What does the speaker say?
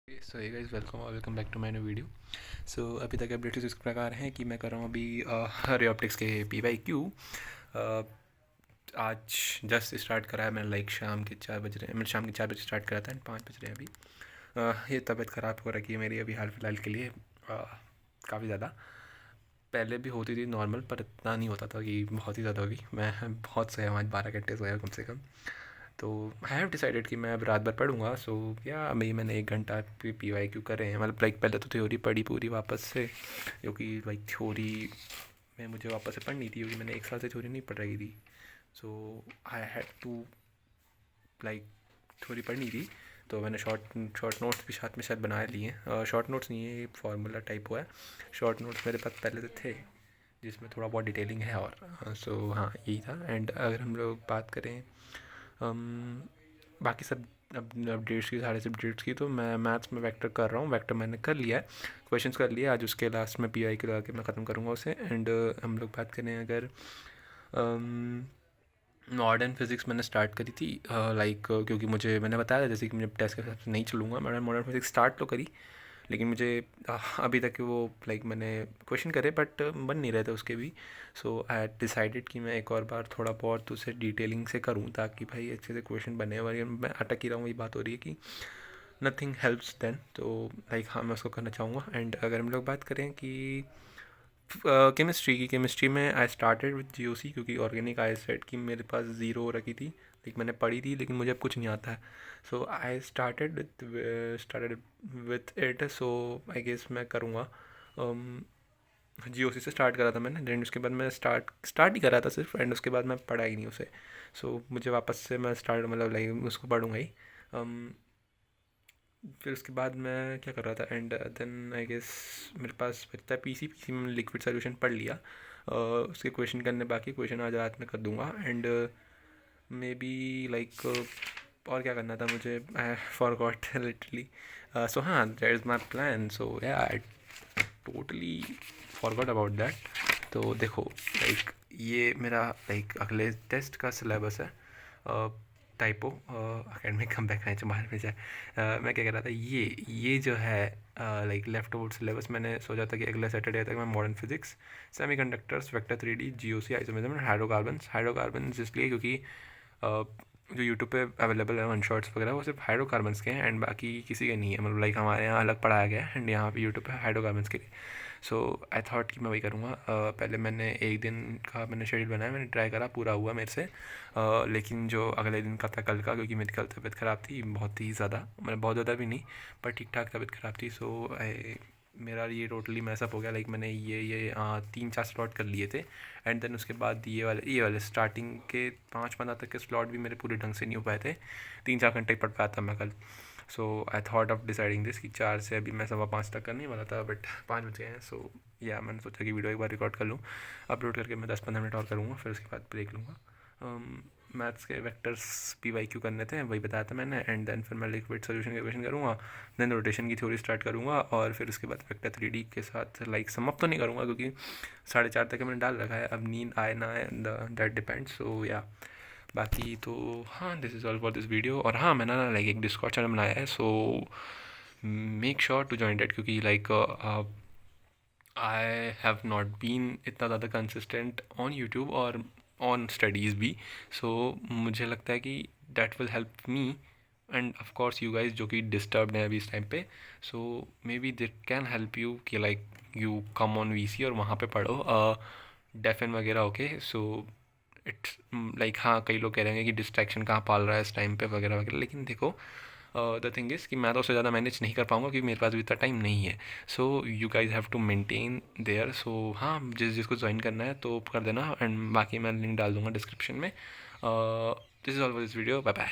So hey guys, welcome back to my new video. So अभी तक updates इस प्रकार हैं कि मैं कर रहा हूँ अभी रे ऑप्टिक्स के PYQ। आज जस्ट स्टार्ट करा है मैंने, लाइक शाम के 4 बज रहे हैं, मैंने शाम के 4 बजे स्टार्ट करा था एंड 5 बज रहे हैं अभी। ये तबीयत ख़राब हो रखी है मेरी अभी हाल फिलहाल के लिए काफ़ी ज़्यादा। पहले भी होती थी नॉर्मल, पर इतना नहीं होता था कि बहुत ही ज़्यादा होगी। मैं बहुत सोया हूँ, आज 12 घंटे सोया कम से कम। तो आई हैव डिसाइडेड कि मैं अब रात भर पढ़ूंगा। सो या अभी मैंने 1 घंटा PYQ करे हैं, मतलब लाइक पहले तो थ्योरी पढ़ी पूरी वापस से, क्योंकि लाइक थ्योरी में मुझे वापस से पढ़नी थी, क्योंकि मैंने 1 साल से थ्योरी नहीं पढ़ रही थी। So I had to like theory पढ़नी थी। तो मैंने शॉर्ट नोट्स भी साथ में शायद बना लिए हैं। शॉर्ट नोट्स नहीं है, फार्मूला टाइप हुआ है। शॉर्ट नोट्स मेरे पास पहले से थे, जिसमें थोड़ा बहुत डिटेलिंग है। और सो हाँ, यही था। एंड अगर हम लोग बात करें बाकी सब अपडेट्स की, सारे अपडेट्स की, तो मैं मैथ्स में वेक्टर कर रहा हूँ। वेक्टर मैंने कर लिया है, क्वेश्चंस कर लिए। आज उसके लास्ट में PI लगा के मैं ख़त्म करूँगा उसे। एंड हम लोग बात करें अगर मॉडर्न फिज़िक्स मैंने स्टार्ट करी थी, लाइक क्योंकि मुझे मैंने बताया था जैसे कि मुझे टेस्ट के हिसाब से नहीं चलूँगा। मैंने मॉडर्न फिज़िक्स स्टार्ट तो करी, लेकिन मुझे अभी तक वो लाइक मैंने क्वेश्चन करे बट बन नहीं रहे थे उसके भी। सो आई डिसाइडेड कि मैं एक और बार थोड़ा बहुत उसे डिटेलिंग से करूँ, ताकि भाई अच्छे से क्वेश्चन बने। और मैं अटक ही रहा हूँ, वही बात हो रही है कि नथिंग हेल्प्स देन। तो लाइक हाँ, मैं उसको करना चाहूँगा। एंड अगर हम लोग बात करें कि केमिस्ट्री में आई स्टार्टेड विद GOC, क्योंकि ऑर्गेनिक आई सेट की मेरे पास ज़ीरो हो रखी थी। लाइक मैंने पढ़ी थी, लेकिन मुझे अब कुछ नहीं आता है। So I started with it. So I guess मैं करूँगा। GOC से स्टार्ट करा था मैंने, देन उसके बाद मैं स्टार्ट ही करा था सिर्फ, एंड उसके बाद मैं पढ़ा ही नहीं उसे। सो मुझे वापस से मैं स्टार्ट, मतलब लाइक उसको पढ़ूँगा ही। फिर उसके बाद मैं क्या कर रहा था, एंड देन आई गेस मेरे पास बचता है PC में लिक्विड सोल्यूशन पढ़ लिया। उसके क्वेश्चन करने बाकी, क्वेश्चन आज रात में कर दूंगा। एंड मे बी लाइक और क्या करना था मुझे, आई फॉरगॉट लिटरली। सो हाँ, that is my plan. So yeah I totally forgot about that. तो देखो, लाइक ये मेरा लाइक अगले टेस्ट का सिलेबस है। टाइपो अकेडमिक कम बैक आए बाहर में जाए। मैं क्या कह रहा था, ये जो है लाइक लेफ्ट ओवर सिलेबस, मैंने सोचा था कि अगले सैटरडे तक मैं modern physics, semiconductors, vector 3D, GOC, isomerism, hydrocarbons इसलिए क्योंकि जो यूट्यूब पे अवेलेबल है वन शॉट्स वगैरह, वो सिर्फ हाइड्रोकार्बन्स के हैं एंड बाकी किसी के नहीं है। मतलब लाइक हमारे यहाँ अलग पढ़ाया गया है एंड यहाँ पे यूट्यूब पे हाइड्रोकार्बन्स के लिए। सो आई थॉट कि मैं वही करूँगा। पहले मैंने एक दिन का मैंने शेड्यूल बनाया, मैंने ट्राई करा, पूरा हुआ मेरे से। लेकिन जो अगले दिन का था कल का, क्योंकि मेरी कल तबीयत ख़राब थी बहुत ही ज़्यादा, मतलब बहुत ज़्यादा भी नहीं, पर ठीक ठाक तबीयत ख़राब थी। सो मेरा ये टोटली मैसअप हो गया। लाइक मैंने ये 3-4 स्लॉट कर लिए थे, एंड देन उसके बाद ये वाले स्टार्टिंग के 5-15 तक के स्लॉट भी मेरे पूरे ढंग से नहीं हो पाए थे। 3-4 घंटे ही पढ़ पाया था मैं कल। So I thought of deciding this कि 4 से अभी मैं 5:15 तक करने वाला था, बट 5 बज गए हैं। सो या मैंने सोचा कि वीडियो एक बार रिकॉर्ड कर लूँ, अपलोड करके मैं 10-15 मिनट और करूँगा, फिर उसके बाद ब्रेक लूँगा। मैथ्स के वेक्टर्स PYQ करने थे, वही बताया था मैंने। एंड देन फिर मैं लिक्विड सोल्यूशन के क्वेश्चन करूँगा, देन रोटेशन की थ्योरी स्टार्ट करूँगा, और फिर उसके बाद वेक्टर 3D के साथ लाइक समअप तो नहीं करूँगा, क्योंकि 4:30 तक मैंने डाल रखा है। अब नींद आए ना आए, दैट डिपेंड्स। सो या बाकी तो हाँ, this is all for this video. और हाँ, मैंने ना लाइक एक डिस्कॉर्ड चैनल बनाया है, so make sure to join that, क्योंकि like I have not been इतना ज़्यादा कंसिस्टेंट ऑन यूट्यूब और ऑन स्टडीज़ भी। सो मुझे लगता है कि that will help me and of course you guys, जो कि डिस्टर्ब्ड हैं अभी इस टाइम पे। So maybe that can help you कि like you come on VC और वहाँ पे पढ़ो डेफिन वगैरह। ओके, सो इट्स लाइक हाँ, कई लोग कह रहे हैं कि डिस्ट्रैक्शन कहाँ पाल रहा है इस टाइम पे वगैरह वगैरह, लेकिन देखो द थिंग इज़ कि मैं तो उससे ज़्यादा मैनेज नहीं कर पाऊँगा, क्योंकि मेरे पास भी इतना टाइम नहीं है। So you guys have to maintain there. So हाँ, जिसको ज्वाइन करना है तो कर देना, एंड बाकी मैं लिंक डाल दूँगा डिस्क्रिप्शन में। This is all for this video, bye bye.